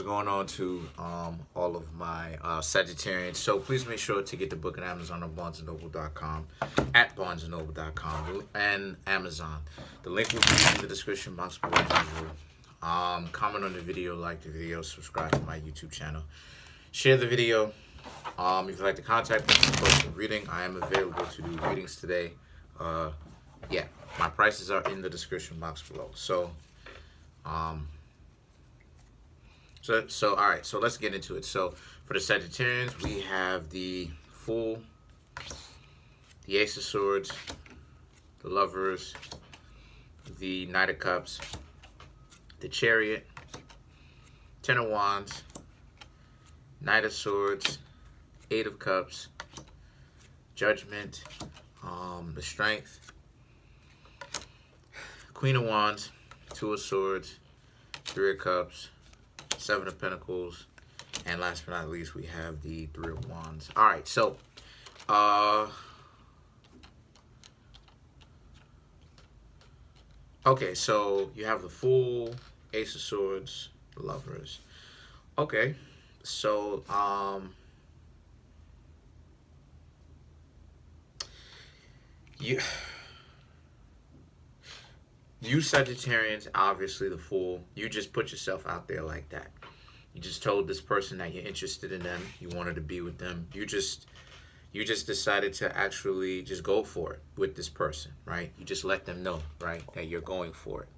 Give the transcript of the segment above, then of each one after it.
going on to all of my Sagittarians? So please make sure to get the book at Amazon or BarnesandNoble.com, at BarnesandNoble.com, and Amazon. The link will be in the description box below as usual. Comment on the video, like the video, subscribe to my YouTube channel, share the video. If you'd like to contact me for personal reading, I am available to do readings today. Yeah, my prices are in the description box below. So all right, so let's get into it. So for the Sagittarians, we have the Fool, the Ace of Swords, the Lovers, the Knight of Cups, the Chariot, Ten of Wands, Knight of Swords, Eight of Cups, Judgment, the Strength, Queen of Wands, Two of Swords, Three of Cups, Seven of Pentacles, and last but not least, we have the Three of Wands. All right, so okay, so you have the Fool, Ace of Swords, Lovers. Okay, so you Sagittarians, obviously the Fool, you just put yourself out there like that. You just told this person that you're interested in them, you wanted to be with them. You just decided to actually just go for it with this person, right? You just let them know, right, that you're going for it.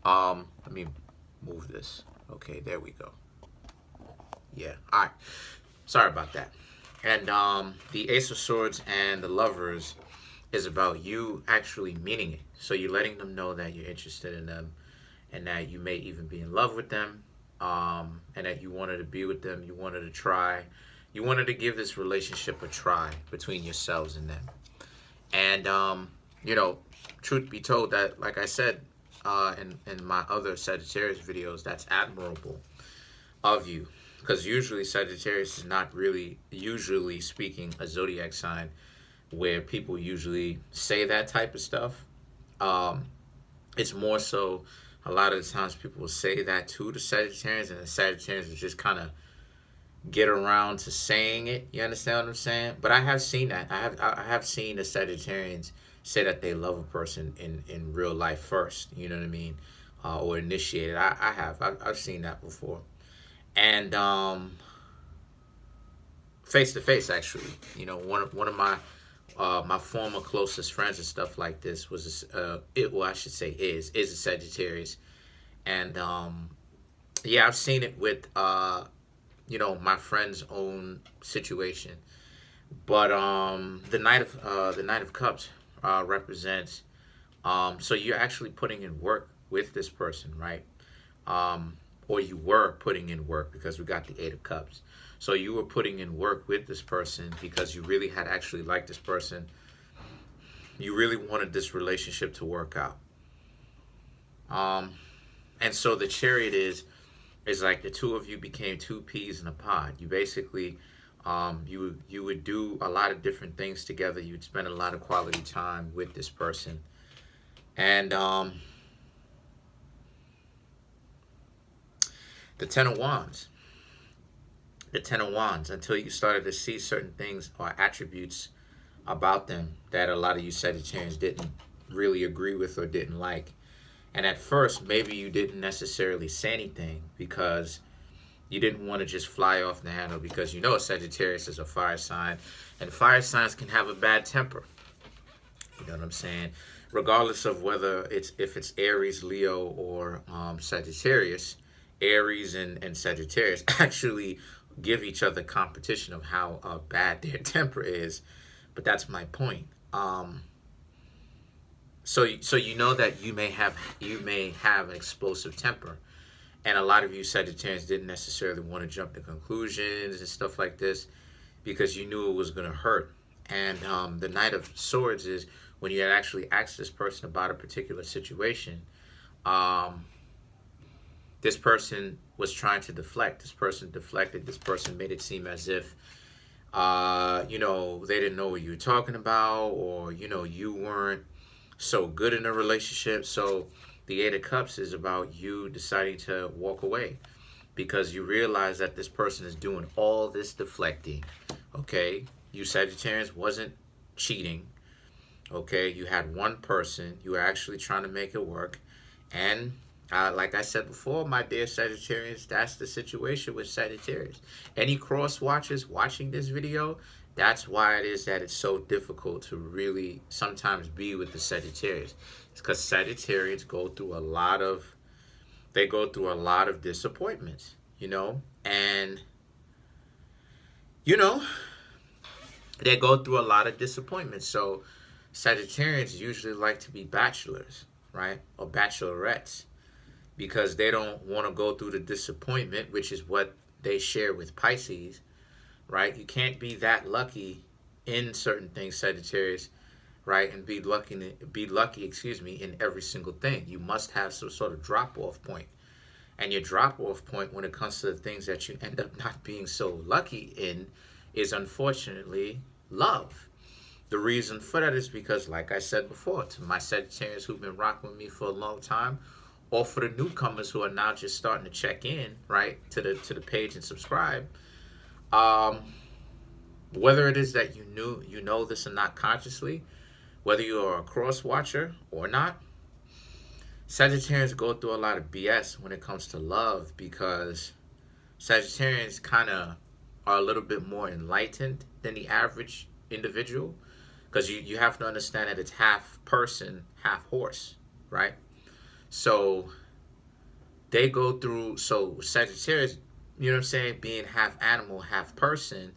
Let me move this. Okay, there we go. Yeah, all right. Sorry about that. And the Ace of Swords and the Lovers is about you actually meaning it. So you're letting them know that you're interested in them and that you may even be in love with them, and that you wanted to be with them, you wanted to try, you wanted to give this relationship a try between yourselves and them. And, you know, truth be told, that, like I said in my other Sagittarius videos, that's admirable of you. Because usually Sagittarius is not really, usually speaking, a zodiac sign where people usually say that type of stuff. It's more so, a lot of the times people will say that to the Sagittarians, and the Sagittarians will just kind of get around to saying it. You understand what I'm saying? But I have seen that. I have seen the Sagittarians say that they love a person in real life first. You know what I mean? Or initiate it. I've seen that before. And face to face, actually. You know, one of my my former closest friends and stuff like this was I should say is a Sagittarius. And yeah, I've seen it with you know, my friend's own situation. But the Knight of Cups represents so you're actually putting in work with this person, right? Or you were putting in work, because we got the Eight of Cups. So you were putting in work with this person because you really had actually liked this person. You really wanted this relationship to work out. And so the Chariot is like the two of you became two peas in a pod. You basically, you would do a lot of different things together. You'd spend a lot of quality time with this person. And the Ten of Wands. The Ten of Wands, until you started to see certain things or attributes about them that a lot of you Sagittarians didn't really agree with or didn't like. And at first, maybe you didn't necessarily say anything because you didn't want to just fly off the handle, because you know Sagittarius is a fire sign, and fire signs can have a bad temper. You know what I'm saying? Regardless of whether if it's Aries, Leo, or Sagittarius, Aries and Sagittarius actually give each other competition of how bad their temper is. But that's my point. So you know that you may have an explosive temper, and a lot of you Sagittarians didn't necessarily want to jump to conclusions and stuff like this because you knew it was going to hurt. And the Knight of Swords is when you had actually asked this person about a particular situation. This person was trying to deflect. This person deflected. This person made it seem as if, you know, they didn't know what you were talking about, or, you know, you weren't so good in a relationship. So the Eight of Cups is about you deciding to walk away. because you realize that this person is doing all this deflecting. Okay, you Sagittarians wasn't cheating. Okay, you had one person, you were actually trying to make it work. And like I said before, my dear Sagittarians, that's the situation with Sagittarius. Any cross watchers watching this video, that's why it is that it's so difficult to really sometimes be with the Sagittarius. It's because Sagittarians go through a lot of disappointments, you know, and you know, they go through a lot of disappointments. So Sagittarians usually like to be bachelors, right? Or bachelorettes, because they don't want to go through the disappointment, which is what they share with Pisces, right? You can't be that lucky in certain things, Sagittarius, right? And be lucky, in every single thing. You must have some sort of drop-off point. And your drop-off point when it comes to the things that you end up not being so lucky in is, unfortunately, love. The reason for that is because, like I said before, to my Sagittarians who've been rocking with me for a long time, or for the newcomers who are now just starting to check in, right, to the page and subscribe, whether it is that you know this or not consciously, whether you are a cross watcher or not, Sagittarians go through a lot of BS when it comes to love, because Sagittarians kind of are a little bit more enlightened than the average individual, because you have to understand that it's half person, half horse, right? So they go through, so Sagittarius, you know what I'm saying, being half animal, half person,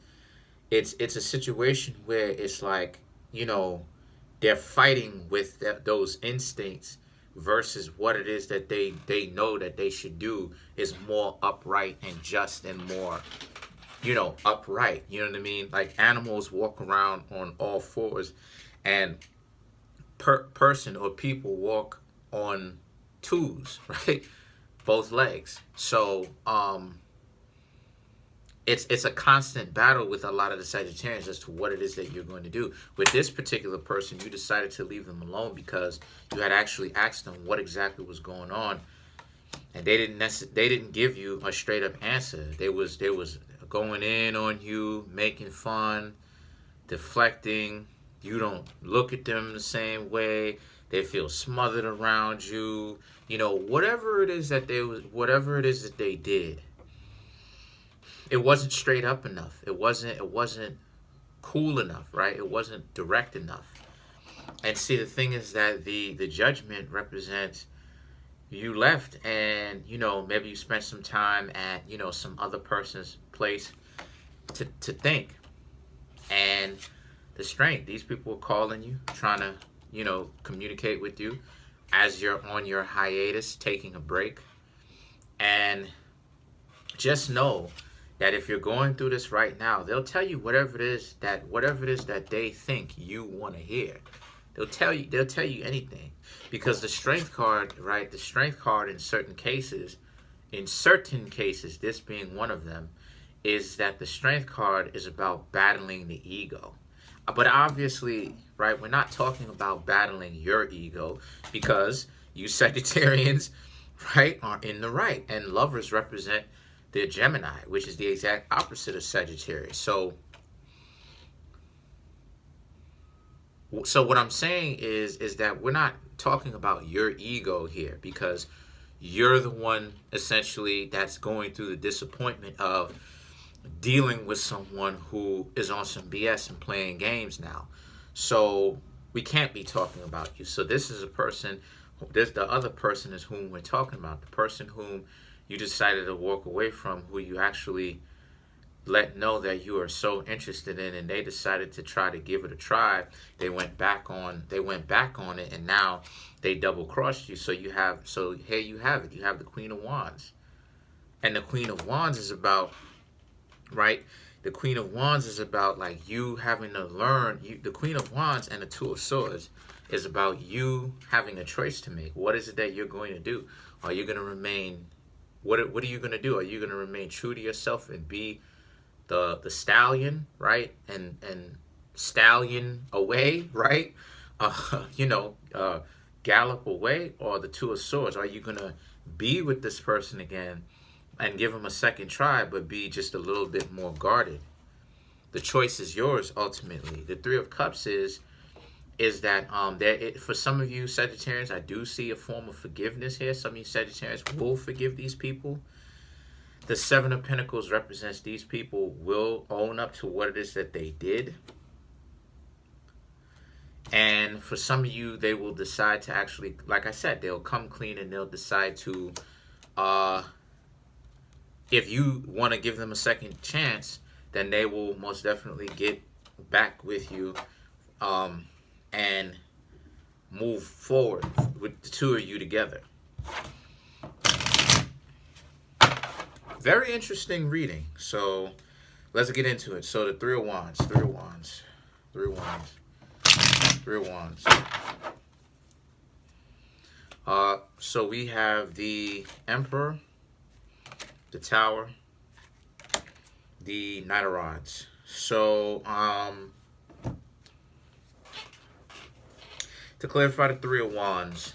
it's a situation where it's like, you know, they're fighting with those instincts versus what it is that they know that they should do is more upright and just and more, you know, upright. You know what I mean? Like animals walk around on all fours, and person or people walk on twos, right? Both legs. So it's a constant battle with a lot of the Sagittarians as to what it is that you're going to do. With this particular person, you decided to leave them alone because you had actually asked them what exactly was going on, and they didn't give you a straight up answer. They was going in on you, making fun, deflecting. You don't look at them the same way. They feel smothered around you. You know, whatever it is that they did, it wasn't straight up enough. It wasn't cool enough, right? It wasn't direct enough. And see, the thing is that the judgment represents you left, and you know, maybe you spent some time at, you know, some other person's place to think. And the strength, these people are calling you, trying to, you know, communicate with you as you're on your hiatus, taking a break. And just know that if you're going through this right now, they'll tell you whatever it is that they think you want to hear. They'll tell you anything, because the strength card, right? The strength card in certain cases, this being one of them, is that the strength card is about battling the ego. But obviously, right, we're not talking about battling your ego, because you Sagittarians, right, are in the right, and lovers represent the Gemini, which is the exact opposite of Sagittarius. So what I'm saying is that we're not talking about your ego here, because you're the one essentially that's going through the disappointment of dealing with someone who is on some BS and playing games now. So we can't be talking about you. So this is the other person is whom we're talking about, the person whom you decided to walk away from, who you actually let know that you are so interested in, and they decided to try to give it a try. They went back on it, and now they double crossed you. So here you have it. You have the Queen of Wands. And the Queen of Wands is about, right? The Queen of Wands is about like you having to learn. The Queen of Wands and the Two of Swords is about you having a choice to make. What is it that you're going to do? Are you going to remain, what are you going to do? Are you going to remain true to yourself and be the stallion, right? And stallion away, right? Gallop away? Or the Two of Swords, are you going to be with this person again and give them a second try, but be just a little bit more guarded. The choice is yours ultimately. The Three of Cups is that for some of you Sagittarians, I do see a form of forgiveness here. Some of you Sagittarians will forgive these people. The Seven of Pentacles represents these people will own up to what it is that they did. And for some of you, they will decide to actually, like I said, they'll come clean and they'll decide to, if you want to give them a second chance, then they will most definitely get back with you and move forward with the two of you together. Very interesting reading. So let's get into it. So the Three of Wands, Three of Wands, Three of Wands, Three of Wands. So we have the Emperor, the Tower, the Knight of Rods. So to clarify the Three of Wands,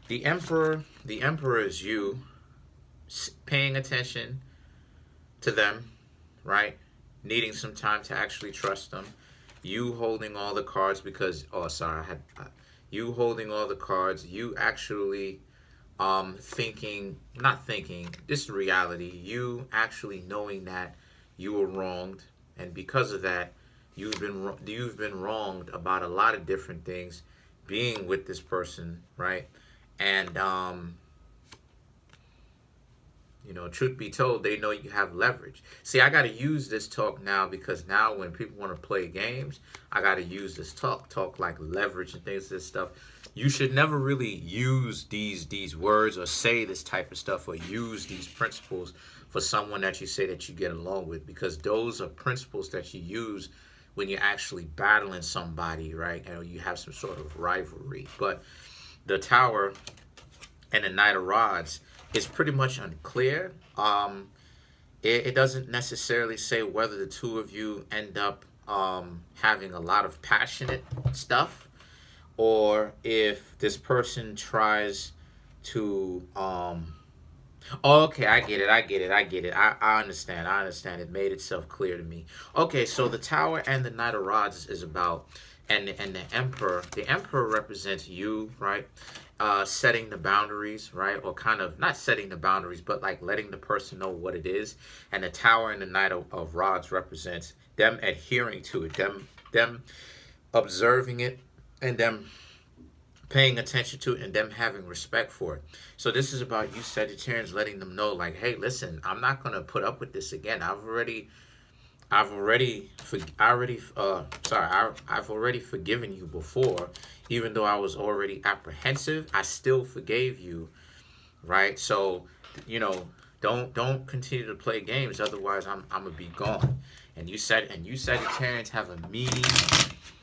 the Emperor is you paying attention to them, right? Needing some time to actually trust them. You holding all the cards because, you holding all the cards. You actually this is reality. You actually knowing that you were wronged, and because of that, you've been wronged about a lot of different things being with this person, right? And truth be told, they know you have leverage. See, I got to use this talk now because now when people want to play games, I got to use this talk like leverage and things, this stuff. You should never really use these words or say this type of stuff or use these principles for someone that you say that you get along with, because those are principles that you use when you're actually battling somebody, right? And you have some sort of rivalry. But the Tower and the Knight of Rods is pretty much unclear. It doesn't necessarily say whether the two of you end up having a lot of passionate stuff, or if this person tries to okay, I get it. I understand. It made itself clear to me. Okay, so the Tower and the Knight of Rods is about, and the Emperor. The Emperor represents you, right? Setting the boundaries, right? Or kind of not setting the boundaries, but like letting the person know what it is. And the Tower and the Knight of Rods represents them adhering to it, them observing it, and them paying attention to it, and them having respect for it. So this is about you Sagittarians letting them know, like, hey, listen, I'm not gonna put up with this again. I've already forgiven you before, even though I was already apprehensive. I still forgave you, right? So, don't continue to play games. Otherwise, I'm gonna be gone. And you Sagittarians have a meeting,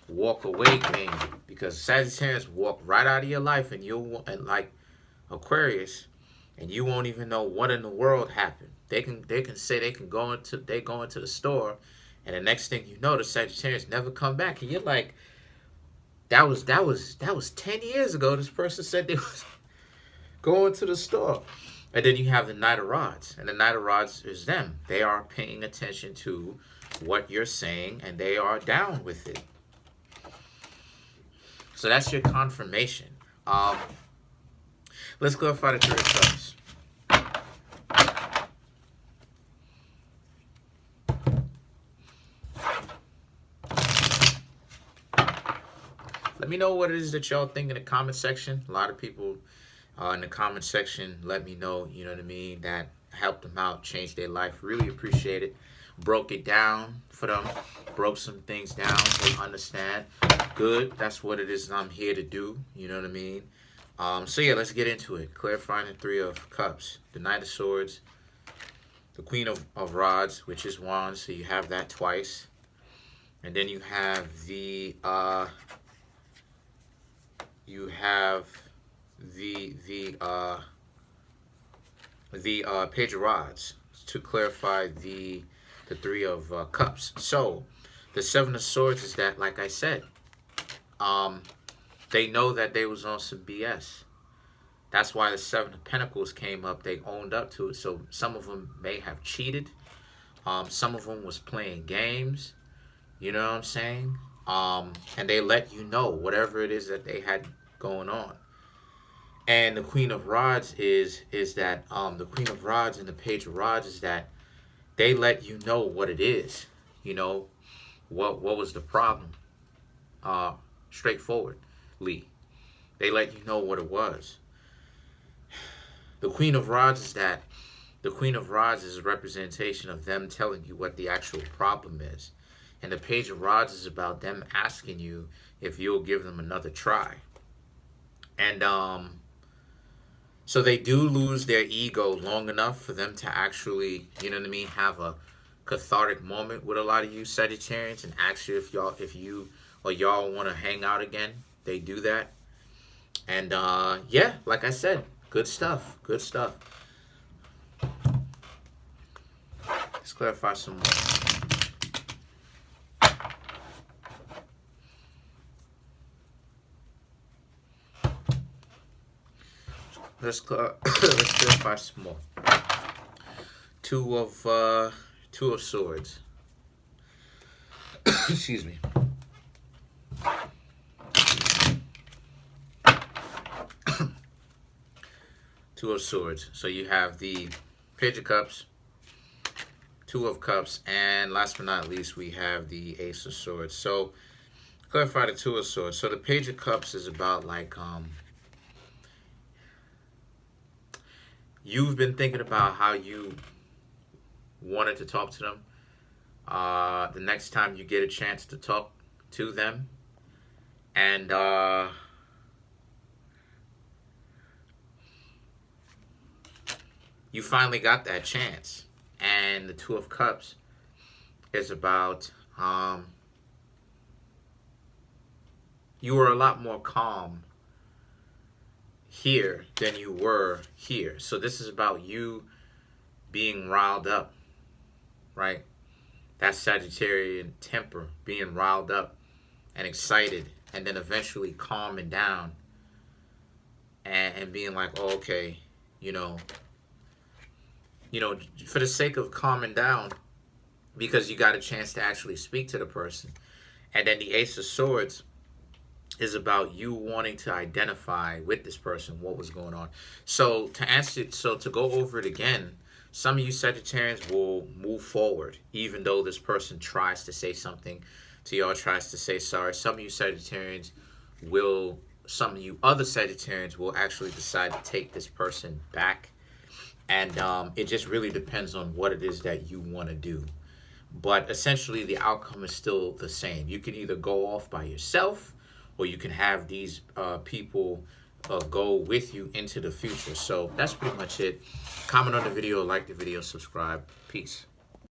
walk away game, because Sagittarians walk right out of your life, and like Aquarius, and you won't even know what in the world happened. They can say they go into the store, and the next thing you know, the Sagittarians never come back, and you're like, that was 10 years ago. This person said they was going to the store. And then you have the Knight of Rods, and the Knight of Rods is them. They are paying attention to what you're saying, and they are down with it. So that's your confirmation. Let's clarify the Three of Cups. Let me know what it is that y'all think in the comment section. A lot of people in the comment section let me know, you know what I mean, that helped them out, changed their life. Really appreciate it. Broke it down for them. Broke some things down so they understand. Good. That's what it is I'm here to do. You know what I mean? So yeah, let's get into it. Clarifying the Three of Cups. The Knight of Swords. The Queen of Rods, which is Wands. So you have that twice. And then you have the Page of Rods to clarify the Three of Cups. So the Seven of Swords is that, like I said, they know that they was on some BS. That's why the Seven of Pentacles came up. They owned up to it. So some of them may have cheated. Some of them was playing games. You know what I'm saying? And they let you know whatever it is that they had going on. And the Queen of Rods is that the Queen of Rods and the Page of Rods is that they let you know what it is. You know, what was the problem? Straightforwardly. They let you know what it was. The Queen of Rods is that the Queen of Rods is a representation of them telling you what the actual problem is. And the Page of Rods is about them asking you if you'll give them another try. And so they do lose their ego long enough for them to actually, you know what I mean, have a cathartic moment with a lot of you Sagittarians and ask you if y'all want to hang out again. They do that. And yeah, like I said, good stuff. Good stuff. Let's clarify some more. Let's clarify some more. Two of Swords. Excuse me. Two of Swords. So you have the Page of Cups, Two of Cups, and last but not least, we have the Ace of Swords. So clarify the Two of Swords. So the Page of Cups is about like you've been thinking about how you wanted to talk to them. The next time you get a chance to talk to them, and you finally got that chance. And the Two of Cups is about you were a lot more calm here than you were here. So this is about you being riled up, right? That Sagittarian temper, being riled up and excited, and then eventually calming down and being like, oh, okay, you know, for the sake of calming down, because you got a chance to actually speak to the person. And then the Ace of Swords is about you wanting to identify with this person what was going on. So to go over it again, some of you Sagittarians will move forward even though this person tries to say something to y'all, tries to say sorry. Some of you Sagittarians will, some of you other Sagittarians will actually decide to take this person back. And it just really depends on what it is that you want to do. But essentially the outcome is still the same. You can either go off by yourself, or you can have these people go with you into the future. So that's pretty much it. Comment on the video, like the video, subscribe. Peace.